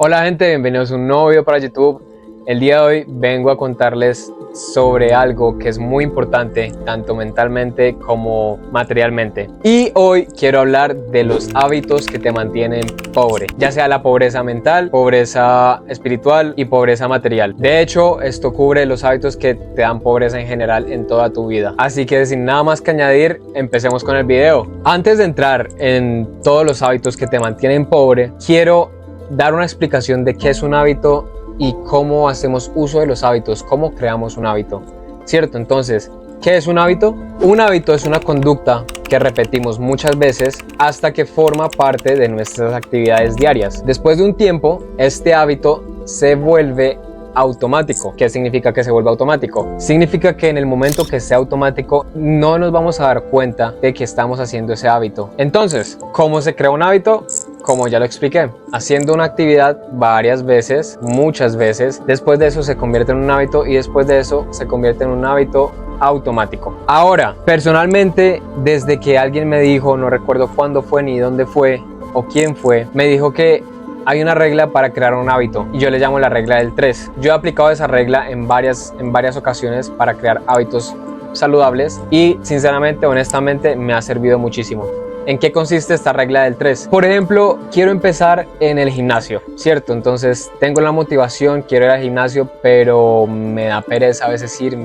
Hola gente, bienvenidos a un nuevo video para YouTube. El día de hoy vengo a contarles sobre algo que es muy importante, tanto mentalmente como materialmente. Y hoy quiero hablar de los hábitos que te mantienen pobre, ya sea la pobreza mental, pobreza espiritual y pobreza material. De hecho, esto cubre los hábitos que te dan pobreza en general en toda tu vida. Así que sin nada más que añadir, empecemos con el video. Antes de entrar en todos los hábitos que te mantienen pobre, quiero dar una explicación de qué es un hábito y cómo hacemos uso de los hábitos, cómo creamos un hábito, ¿cierto? Entonces, ¿qué es un hábito? Un hábito es una conducta que repetimos muchas veces hasta que forma parte de nuestras actividades diarias. Después de un tiempo, este hábito se vuelve automático. ¿Qué significa que se vuelva automático? Significa que en el momento que sea automático no nos vamos a dar cuenta de que estamos haciendo ese hábito. Entonces, ¿cómo se crea un hábito? Como ya lo expliqué, haciendo una actividad varias veces, muchas veces, después de eso se convierte en un hábito y después de eso se convierte en un hábito automático. Ahora, personalmente, desde que alguien me dijo, no recuerdo cuándo fue ni dónde fue o quién fue, me dijo que hay una regla para crear un hábito y yo le llamo la regla del 3. Yo he aplicado esa regla en varias ocasiones para crear hábitos saludables y sinceramente, honestamente, me ha servido muchísimo. ¿En qué consiste esta regla del 3? Por ejemplo, quiero empezar en el gimnasio, ¿cierto? Entonces tengo la motivación, quiero ir al gimnasio, pero me da pereza a veces ir,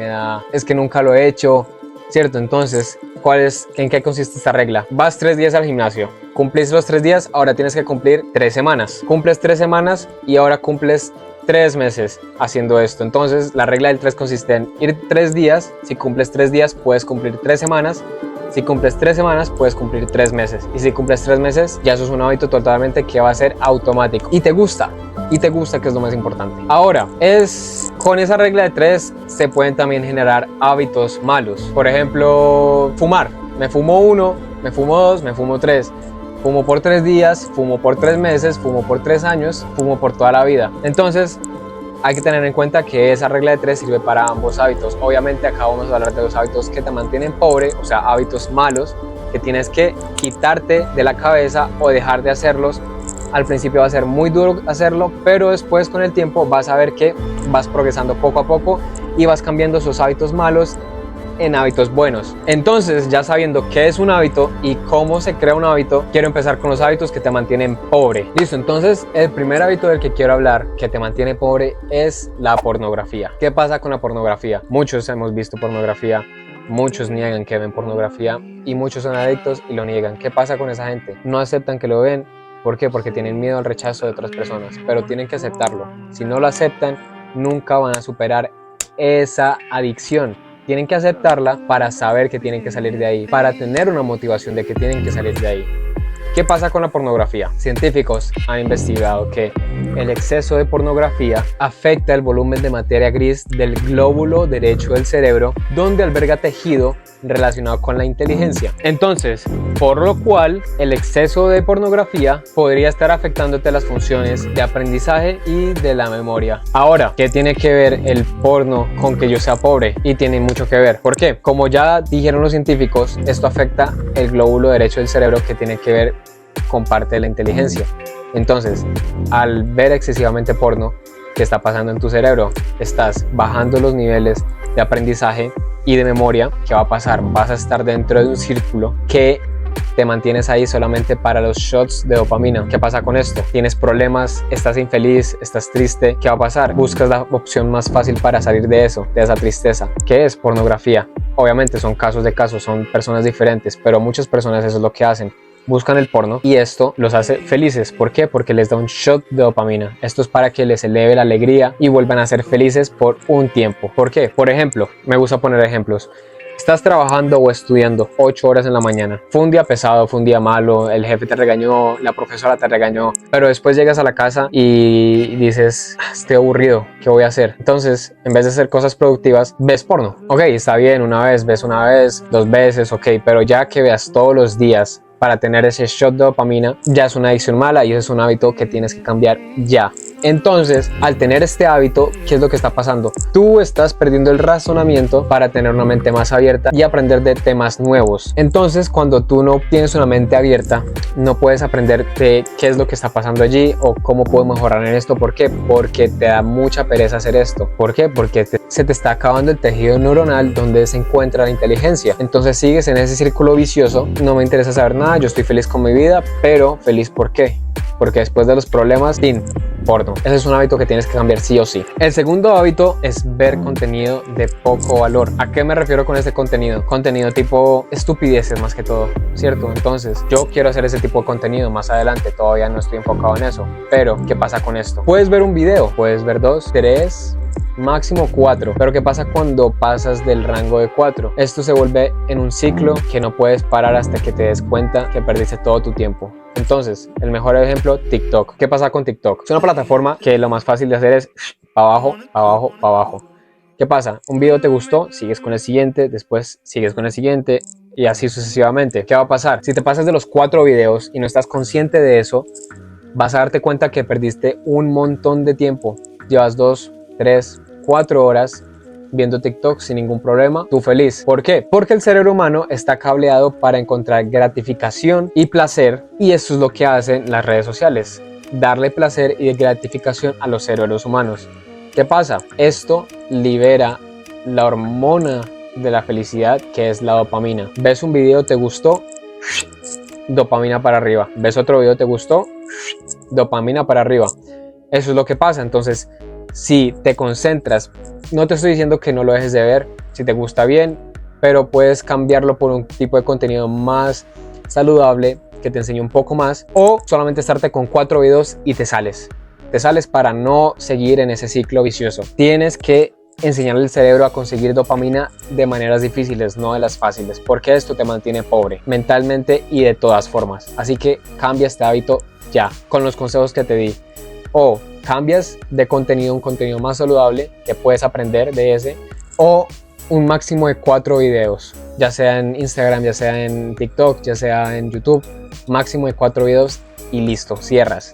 es que nunca lo he hecho, ¿cierto? Entonces, ¿en qué consiste esta regla? Vas 3 días al gimnasio, cumplís los 3 días, ahora tienes que cumplir 3 semanas. Cumples 3 semanas y ahora cumples 3 meses haciendo esto. Entonces, la regla del 3 consiste en ir 3 días, si cumples 3 días puedes cumplir 3 semanas. Si cumples 3 semanas, puedes cumplir 3 meses. Y si cumples 3 meses, ya eso es un hábito totalmente que va a ser automático. Y te gusta, que es lo más importante. Ahora, con esa regla de 3 se pueden también generar hábitos malos. Por ejemplo, fumar. Me fumo 1, me fumo 2, me fumo 3. Fumo por 3 días, fumo por 3 meses, fumo por 3 años, fumo por toda la vida. Entonces, hay que tener en cuenta que esa regla de 3 sirve para ambos hábitos. Obviamente acá vamos a hablar de los hábitos que te mantienen pobre, o sea, hábitos malos que tienes que quitarte de la cabeza o dejar de hacerlos. Al principio va a ser muy duro hacerlo, pero después con el tiempo vas a ver que vas progresando poco a poco y vas cambiando esos hábitos malos en hábitos buenos. Entonces, ya sabiendo qué es un hábito y cómo se crea un hábito, quiero empezar con los hábitos que te mantienen pobre. Listo, entonces el primer hábito del que quiero hablar que te mantiene pobre es la pornografía. ¿Qué pasa con la pornografía? Muchos hemos visto pornografía, muchos niegan que ven pornografía y muchos son adictos y lo niegan. ¿Qué pasa con esa gente? No aceptan que lo ven. ¿Por qué? Porque tienen miedo al rechazo de otras personas, pero tienen que aceptarlo. Si no lo aceptan, nunca van a superar esa adicción. Tienen que aceptarla para saber que tienen que salir de ahí, para tener una motivación de que tienen que salir de ahí. ¿Qué pasa con la pornografía? Científicos han investigado que el exceso de pornografía afecta el volumen de materia gris del glóbulo derecho del cerebro, donde alberga tejido relacionado con la inteligencia. Entonces, por lo cual, el exceso de pornografía podría estar afectándote las funciones de aprendizaje y de la memoria. Ahora, ¿qué tiene que ver el porno con que yo sea pobre? Y tiene mucho que ver. ¿Por qué? Como ya dijeron los científicos, esto afecta el glóbulo derecho del cerebro, que tiene que ver con parte de la inteligencia. Entonces, al ver excesivamente porno, ¿qué está pasando en tu cerebro? Estás bajando los niveles de aprendizaje y de memoria. ¿Qué va a pasar? Vas a estar dentro de un círculo que te mantienes ahí solamente para los shots de dopamina. ¿Qué pasa con esto? Tienes problemas, estás infeliz, estás triste. ¿Qué va a pasar? Buscas la opción más fácil para salir de eso, de esa tristeza. ¿Qué es pornografía? Obviamente son casos de casos, son personas diferentes, pero muchas personas eso es lo que hacen. Buscan el porno y esto los hace felices. ¿Por qué? Porque les da un shot de dopamina. Esto es para que les eleve la alegría y vuelvan a ser felices por un tiempo. ¿Por qué? Por ejemplo, me gusta poner ejemplos. Estás trabajando o estudiando 8 horas en la mañana. Fue un día pesado, fue un día malo, el jefe te regañó, la profesora te regañó, pero después llegas a la casa y dices, estoy aburrido, ¿qué voy a hacer? Entonces, en vez de hacer cosas productivas, ves porno. Ok, está bien, ves una vez, 2 veces, ok, pero ya que veas todos los días para tener ese shot de dopamina, ya es una adicción mala y eso es un hábito que tienes que cambiar ya. Entonces, al tener este hábito, ¿qué es lo que está pasando? Tú estás perdiendo el razonamiento para tener una mente más abierta y aprender de temas nuevos. Entonces, cuando tú no tienes una mente abierta, no puedes aprender de qué es lo que está pasando allí o cómo puedo mejorar en esto. ¿Por qué? Porque te da mucha pereza hacer esto. ¿Por qué? Porque se te está acabando el tejido neuronal donde se encuentra la inteligencia. Entonces sigues en ese círculo vicioso. No me interesa saber nada, yo estoy feliz con mi vida, pero feliz ¿por qué? Porque después de los problemas, porno. Ese es un hábito que tienes que cambiar sí o sí. El segundo hábito es ver contenido de poco valor. ¿A qué me refiero con este contenido? Contenido tipo estupideces más que todo, ¿cierto? Entonces, yo quiero hacer ese tipo de contenido más adelante. Todavía no estoy enfocado en eso. Pero, ¿qué pasa con esto? Puedes ver un video, puedes ver 2, 3... máximo 4, pero ¿qué pasa cuando pasas del rango de 4? Esto se vuelve en un ciclo que no puedes parar hasta que te des cuenta que perdiste todo tu tiempo. Entonces, el mejor ejemplo, TikTok. ¿Qué pasa con TikTok? Es una plataforma que lo más fácil de hacer es para abajo, para abajo, para abajo. ¿Qué pasa? Un video te gustó, sigues con el siguiente, después sigues con el siguiente y así sucesivamente. ¿Qué va a pasar? Si te pasas de los 4 videos y no estás consciente de eso, vas a darte cuenta que perdiste un montón de tiempo. Llevas 2, 3, 4 horas viendo TikTok sin ningún problema, tú feliz. ¿Por qué? Porque el cerebro humano está cableado para encontrar gratificación y placer, y eso es lo que hacen las redes sociales, darle placer y gratificación a los cerebros humanos. ¿Qué pasa? Esto libera la hormona de la felicidad, que es la dopamina. Ves un video, te gustó, dopamina para arriba. Ves otro video, te gustó, dopamina para arriba. Eso es lo que pasa. Entonces, si te concentras, no te estoy diciendo que no lo dejes de ver, si te gusta bien, pero puedes cambiarlo por un tipo de contenido más saludable que te enseñe un poco más, o solamente estarte con 4 videos y te sales para no seguir en ese ciclo vicioso. Tienes que enseñarle al cerebro a conseguir dopamina de maneras difíciles, no de las fáciles, porque esto te mantiene pobre mentalmente y de todas formas. Así que cambia este hábito ya, con los consejos que te di. O cambias de contenido a un contenido más saludable que puedes aprender de ese, o un máximo de 4 videos, ya sea en Instagram, ya sea en TikTok, ya sea en YouTube, máximo de 4 videos y listo, cierras.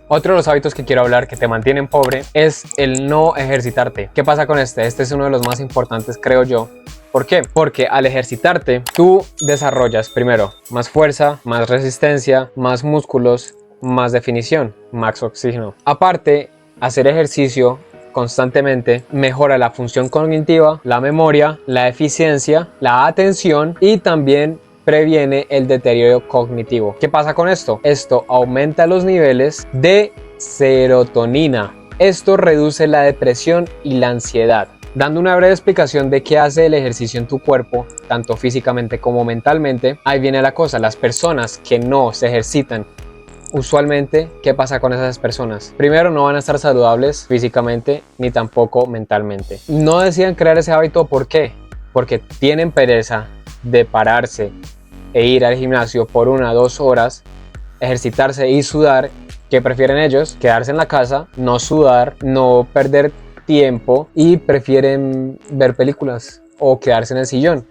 Otro de los hábitos que quiero hablar que te mantienen pobre es el no ejercitarte. ¿Qué pasa con este? Este es uno de los más importantes, creo yo. ¿Por qué? Porque al ejercitarte, tú desarrollas primero más fuerza, más resistencia, más músculos, más definición, más oxígeno. Aparte, hacer ejercicio constantemente mejora la función cognitiva, la memoria, la eficiencia, la atención y también previene el deterioro cognitivo. ¿Qué pasa con esto? Esto aumenta los niveles de serotonina. Esto reduce la depresión y la ansiedad. Dando una breve explicación de qué hace el ejercicio en tu cuerpo, tanto físicamente como mentalmente, ahí viene la cosa. Las personas que no se ejercitan usualmente, ¿qué pasa con esas personas? Primero, no van a estar saludables físicamente ni tampoco mentalmente. No deciden crear ese hábito, ¿por qué? Porque tienen pereza de pararse e ir al gimnasio por 1 o 2 horas, ejercitarse y sudar. ¿Qué prefieren ellos? Quedarse en la casa, no sudar, no perder tiempo y prefieren ver películas o quedarse en el sillón.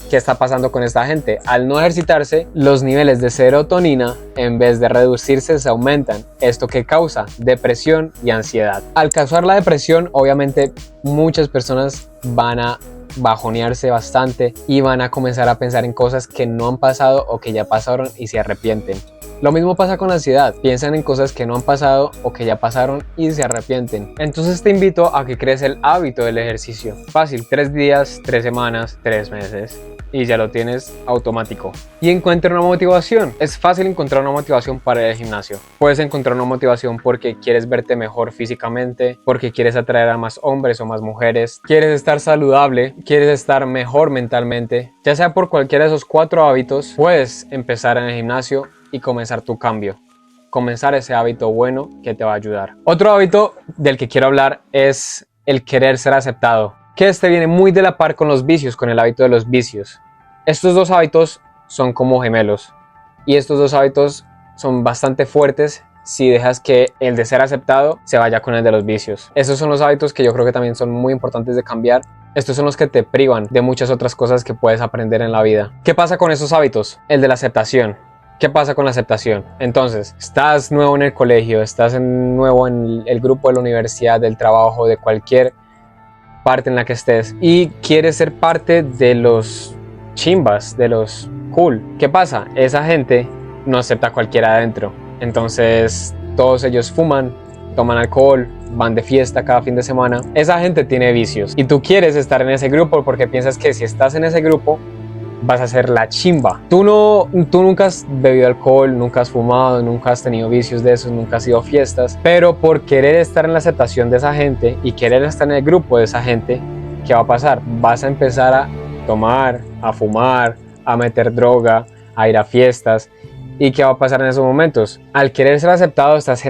¿Qué está pasando con esta gente? Al no ejercitarse, los niveles de serotonina, en vez de reducirse, se aumentan. ¿Esto qué causa? Depresión y ansiedad. Al causar la depresión, obviamente, muchas personas van a bajonearse bastante y van a comenzar a pensar en cosas que no han pasado o que ya pasaron y se arrepienten. Lo mismo pasa con la ansiedad, piensan en cosas que no han pasado o que ya pasaron y se arrepienten. Entonces te invito a que crees el hábito del ejercicio. Fácil, 3 días, 3 semanas, 3 meses y ya lo tienes automático. Y encuentra una motivación. Es fácil encontrar una motivación para ir al gimnasio. Puedes encontrar una motivación porque quieres verte mejor físicamente, porque quieres atraer a más hombres o más mujeres, quieres estar saludable, quieres estar mejor mentalmente. Ya sea por cualquiera de esos 4 hábitos, puedes empezar en el gimnasio y comenzar tu cambio. Comenzar ese hábito bueno que te va a ayudar. Otro hábito del que quiero hablar es el querer ser aceptado, que este viene muy de la par con los vicios, con el hábito de los vicios. Estos 2 hábitos son como gemelos y estos 2 hábitos son bastante fuertes si dejas que el de ser aceptado se vaya con el de los vicios. Estos son los hábitos que yo creo que también son muy importantes de cambiar. Estos son los que te privan de muchas otras cosas que puedes aprender en la vida. ¿Qué pasa con esos hábitos? El de la aceptación. ¿Qué pasa con la aceptación? Entonces, estás nuevo en el colegio, estás nuevo en el grupo de la universidad, del trabajo, de cualquier parte en la que estés y quieres ser parte de los chimbas, de los cool. ¿Qué pasa? Esa gente no acepta a cualquiera adentro. Entonces, todos ellos fuman, toman alcohol, van de fiesta cada fin de semana. Esa gente tiene vicios y tú quieres estar en ese grupo porque piensas que si estás en ese grupo vas a ser la chimba. Tú nunca has bebido alcohol, nunca has fumado, nunca has tenido vicios de esos, nunca has ido a fiestas, pero por querer estar en la aceptación de esa gente y querer estar en el grupo de esa gente, ¿qué va a pasar? Vas a empezar a tomar, a fumar, a meter droga, a ir a fiestas. ¿Y qué va a pasar en esos momentos? Al querer ser aceptado estás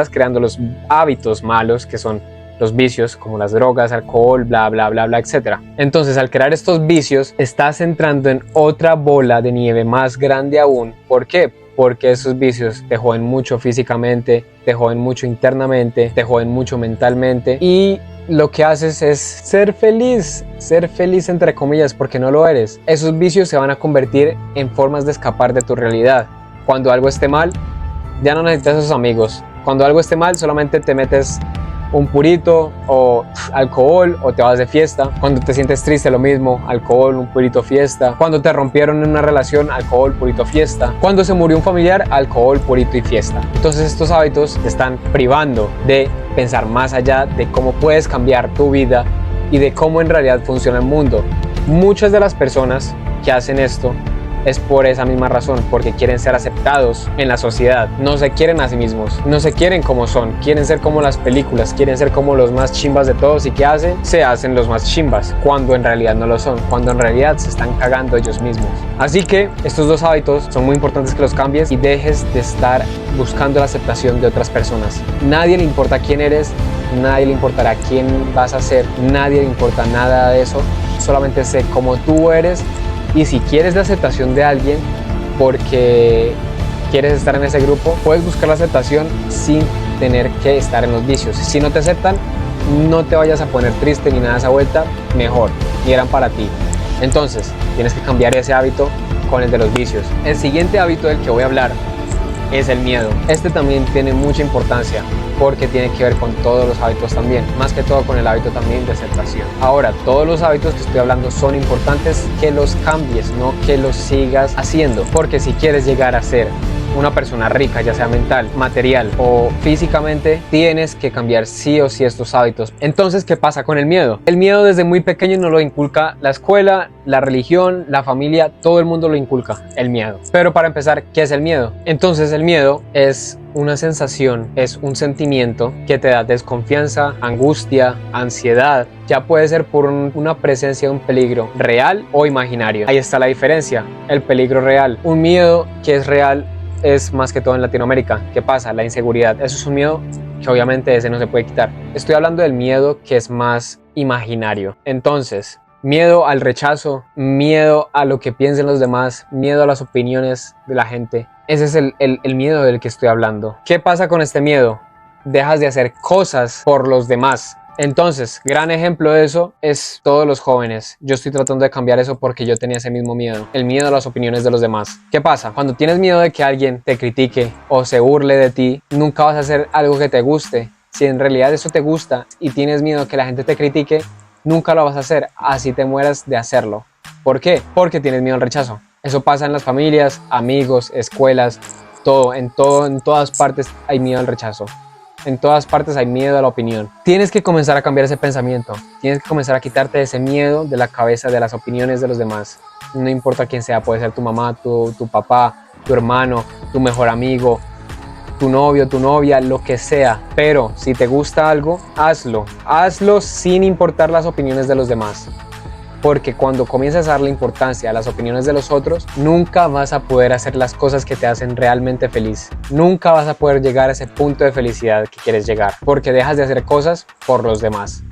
creando los hábitos malos que son los vicios como las drogas, alcohol, bla, bla, bla, bla, etc. Entonces, al crear estos vicios, estás entrando en otra bola de nieve más grande aún. ¿Por qué? Porque esos vicios te joden mucho físicamente, te joden mucho internamente, te joden mucho mentalmente y lo que haces es ser feliz entre comillas, porque no lo eres. Esos vicios se van a convertir en formas de escapar de tu realidad. Cuando algo esté mal, ya no necesitas esos amigos. Cuando algo esté mal, solamente te metes un purito o alcohol o te vas de fiesta. Cuando te sientes triste, lo mismo, alcohol, un purito, fiesta. Cuando te rompieron en una relación, alcohol, purito, fiesta. Cuando se murió un familiar, alcohol, purito y fiesta. Entonces estos hábitos te están privando de pensar más allá de cómo puedes cambiar tu vida y de cómo en realidad funciona el mundo. Muchas de las personas que hacen esto es por esa misma razón, porque quieren ser aceptados en la sociedad. No se quieren a sí mismos, no se quieren como son, quieren ser como las películas, quieren ser como los más chimbas de todos. ¿Y qué hacen? Se hacen los más chimbas, cuando en realidad no lo son, cuando en realidad se están cagando ellos mismos. Así que estos dos hábitos son muy importantes que los cambies y dejes de estar buscando la aceptación de otras personas. Nadie le importa quién eres, nadie le importará quién vas a ser, nadie le importa nada de eso, solamente sé cómo tú eres. Y si quieres la aceptación de alguien porque quieres estar en ese grupo, puedes buscar la aceptación sin tener que estar en los vicios. Si no te aceptan, no te vayas a poner triste ni nada de esa vuelta, mejor, ni eran para ti. Entonces, tienes que cambiar ese hábito con el de los vicios. El siguiente hábito del que voy a hablar es el miedo. Este también tiene mucha importancia porque tiene que ver con todos los hábitos también, más que todo con el hábito también de aceptación. Ahora, todos los hábitos que estoy hablando son importantes que los cambies, no que los sigas haciendo, porque si quieres llegar a ser una persona rica, ya sea mental, material o físicamente, tienes que cambiar sí o sí estos hábitos. Entonces, ¿qué pasa con el miedo? El miedo desde muy pequeño nos lo inculca la escuela, la religión, la familia, todo el mundo lo inculca, el miedo. Pero para empezar, ¿qué es el miedo? Entonces, el miedo es una sensación, es un sentimiento que te da desconfianza, angustia, ansiedad. Ya puede ser por una presencia de un peligro real o imaginario. Ahí está la diferencia, el peligro real. Un miedo que es real es más que todo en Latinoamérica. ¿Qué pasa? La inseguridad. Eso es un miedo que obviamente ese no se puede quitar. Estoy hablando del miedo que es más imaginario. Entonces, miedo al rechazo, miedo a lo que piensen los demás, miedo a las opiniones de la gente. Ese es el miedo del que estoy hablando. ¿Qué pasa con este miedo? Dejas de hacer cosas por los demás. Entonces, gran ejemplo de eso es todos los jóvenes. Yo estoy tratando de cambiar eso porque yo tenía ese mismo miedo, el miedo a las opiniones de los demás. ¿Qué pasa? Cuando tienes miedo de que alguien te critique o se burle de ti, nunca vas a hacer algo que te guste. Si en realidad eso te gusta y tienes miedo a que la gente te critique, nunca lo vas a hacer, así te mueras de hacerlo. ¿Por qué? Porque tienes miedo al rechazo. Eso pasa en las familias, amigos, escuelas, en todas partes hay miedo al rechazo. En todas partes hay miedo a la opinión. Tienes que comenzar a cambiar ese pensamiento. Tienes que comenzar a quitarte ese miedo de la cabeza de las opiniones de los demás. No importa quién sea, puede ser tu mamá, tu papá, tu hermano, tu mejor amigo, tu novio, tu novia, lo que sea. Pero si te gusta algo, hazlo. Hazlo sin importar las opiniones de los demás. Porque cuando comienzas a darle importancia a las opiniones de los otros, nunca vas a poder hacer las cosas que te hacen realmente feliz. Nunca vas a poder llegar a ese punto de felicidad que quieres llegar, porque dejas de hacer cosas por los demás.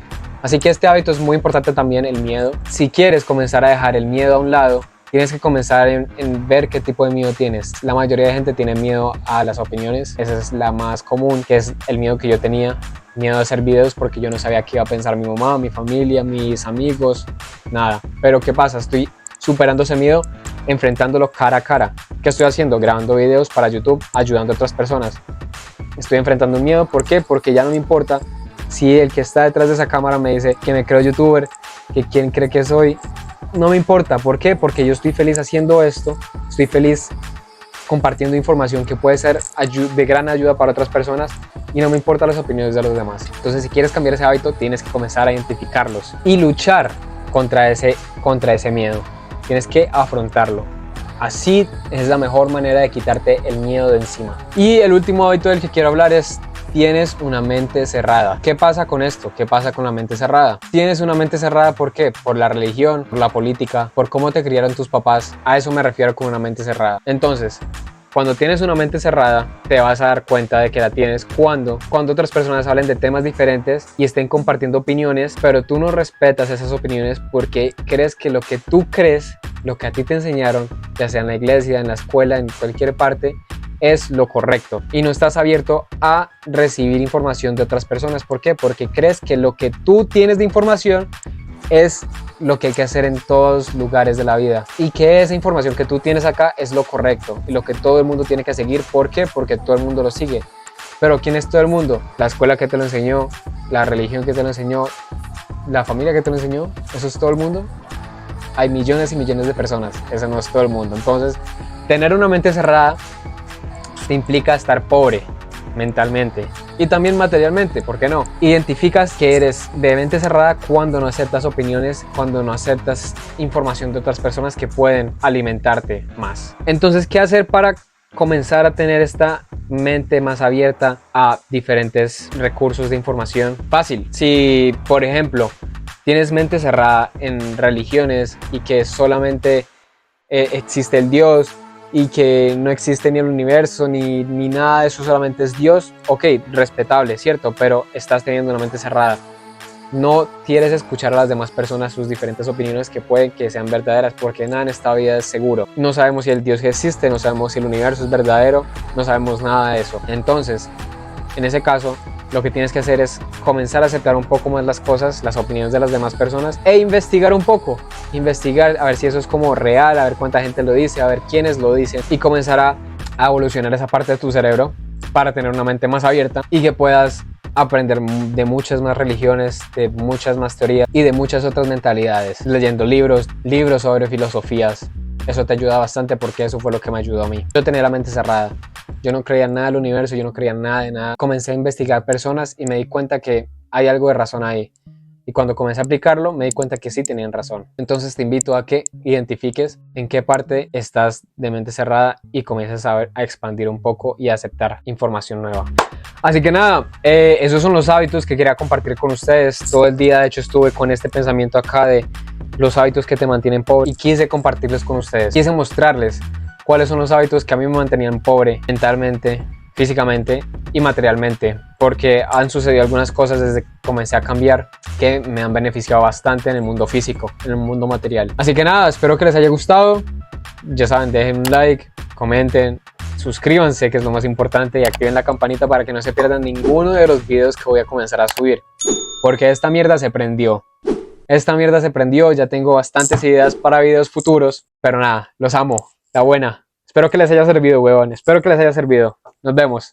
Así que este hábito es muy importante también, el miedo. Si quieres comenzar a dejar el miedo a un lado, tienes que comenzar en ver qué tipo de miedo tienes. La mayoría de gente tiene miedo a las opiniones. Esa es la más común, que es el miedo que yo tenía. Miedo a hacer videos porque yo no sabía qué iba a pensar mi mamá, mi familia, mis amigos, nada. Pero ¿qué pasa? Estoy superando ese miedo enfrentándolo cara a cara. ¿Qué estoy haciendo? Grabando videos para YouTube, ayudando a otras personas. Estoy enfrentando un miedo. ¿Por qué? Porque ya no me importa si el que está detrás de esa cámara me dice que me creo youtuber, que quién cree que soy. No me importa. ¿Por qué? Porque yo estoy feliz haciendo esto. Estoy feliz compartiendo información que puede ser de gran ayuda para otras personas y no me importan las opiniones de los demás. Entonces, si quieres cambiar ese hábito, tienes que comenzar a identificarlos y luchar contra ese miedo. Tienes que afrontarlo. Así es la mejor manera de quitarte el miedo de encima. Y el último hábito del que quiero hablar es: tienes una mente cerrada. ¿Qué pasa con esto? ¿Qué pasa con la mente cerrada? Tienes una mente cerrada, ¿por qué? Por la religión, por la política, por cómo te criaron tus papás. A eso me refiero con una mente cerrada. Entonces, cuando tienes una mente cerrada, te vas a dar cuenta de que la tienes cuando otras personas hablen de temas diferentes y estén compartiendo opiniones, pero tú no respetas esas opiniones porque crees que lo que tú crees, lo que a ti te enseñaron, ya sea en la iglesia, en la escuela, en cualquier parte, es lo correcto y no estás abierto a recibir información de otras personas. ¿Por qué? Porque crees que lo que tú tienes de información es lo que hay que hacer en todos lugares de la vida y que esa información que tú tienes acá es lo correcto y lo que todo el mundo tiene que seguir. ¿Por qué? Porque todo el mundo lo sigue. Pero ¿quién es todo el mundo? La escuela que te lo enseñó, la religión que te lo enseñó, la familia que te lo enseñó. ¿Eso es todo el mundo? Hay millones y millones de personas. Eso no es todo el mundo. Entonces, tener una mente cerrada te implica estar pobre mentalmente y también materialmente. ¿Por qué no? Identificas que eres de mente cerrada cuando no aceptas opiniones, cuando no aceptas información de otras personas que pueden alimentarte más. Entonces, ¿qué hacer para comenzar a tener esta mente más abierta a diferentes recursos de información? Fácil. Si, por ejemplo, tienes mente cerrada en religiones y que solamente existe el Dios y que no existe ni el universo ni nada de eso, solamente es Dios, ok, respetable, cierto, pero estás teniendo una mente cerrada. No quieres escuchar a las demás personas, sus diferentes opiniones que pueden que sean verdaderas, porque nada en esta vida es seguro. No sabemos si el Dios existe, no sabemos si el universo es verdadero, no sabemos nada de eso. Entonces, en ese caso, lo que tienes que hacer es comenzar a aceptar un poco más las cosas, las opiniones de las demás personas e investigar un poco. Investigar a ver si eso es como real, a ver cuánta gente lo dice, a ver quiénes lo dicen y comenzar a evolucionar esa parte de tu cerebro para tener una mente más abierta y que puedas aprender de muchas más religiones, de muchas más teorías y de muchas otras mentalidades. Leyendo libros sobre filosofías. Eso te ayuda bastante porque eso fue lo que me ayudó a mí. Yo tenía la mente cerrada. Yo no creía en nada del universo, yo no creía en nada de nada. Comencé a investigar personas y me di cuenta que hay algo de razón ahí. Y cuando comencé a aplicarlo, me di cuenta que sí tenían razón. Entonces te invito a que identifiques en qué parte estás de mente cerrada y comiences a expandir un poco y a aceptar información nueva. Así que nada, esos son los hábitos que quería compartir con ustedes. Todo el día, de hecho, estuve con este pensamiento acá de los hábitos que te mantienen pobre y quise compartirlos con ustedes. Quise mostrarles cuáles son los hábitos que a mí me mantenían pobre mentalmente, físicamente y materialmente, porque han sucedido algunas cosas desde que comencé a cambiar que me han beneficiado bastante en el mundo físico, en el mundo material. Así que nada, espero que les haya gustado. Ya saben, dejen un like, comenten, suscríbanse, que es lo más importante, y activen la campanita para que no se pierdan ninguno de los videos que voy a comenzar a subir, porque esta mierda se prendió. Esta mierda se prendió, ya tengo bastantes ideas para videos futuros, pero nada, los amo, la buena. Espero que les haya servido, huevón, espero que les haya servido. Nos vemos.